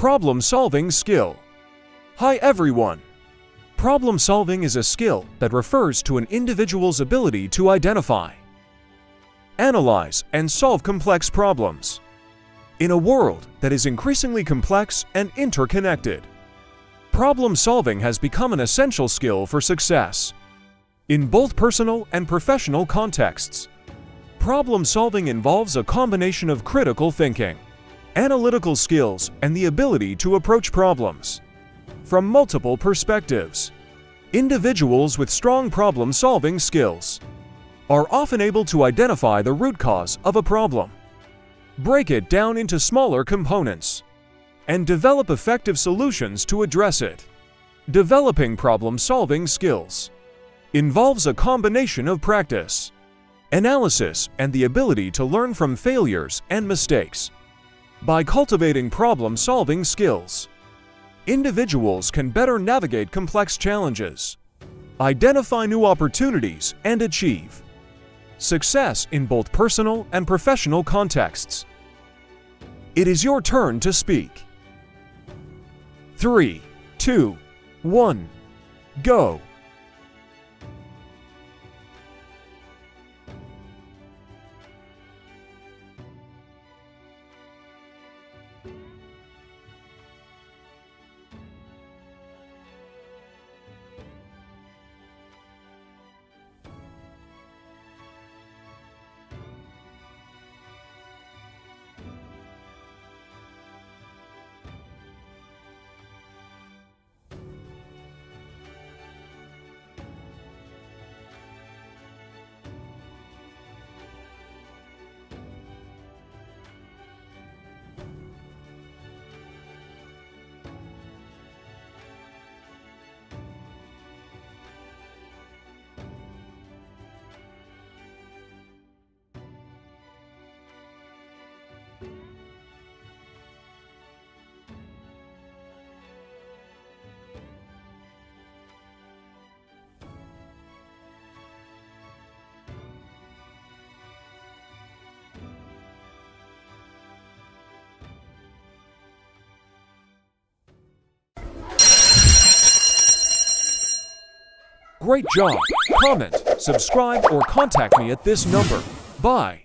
Problem-solving skill. Hi everyone. Problem-solving is a skill that refers to an individual's ability to identify, analyze, and solve complex problems. In a world that is increasingly complex and interconnected, problem-solving has become an essential skill for success. In both personal and professional contexts, problem-solving involves a combination of critical thinking, analytical skills, and the ability to approach problems from multiple perspectives. Individuals with strong problem-solving skills are often able to identify the root cause of a problem, break it down into smaller components, and develop effective solutions to address it. Developing problem-solving skills involves a combination of practice, analysis, and the ability to learn from failures and mistakes. By cultivating problem-solving skills, individuals can better navigate complex challenges, identify new opportunities, and achieve success in both personal and professional contexts. It is your turn to speak. 3, 2, 1, go! Great job! Comment, subscribe, or contact me at this number. Bye!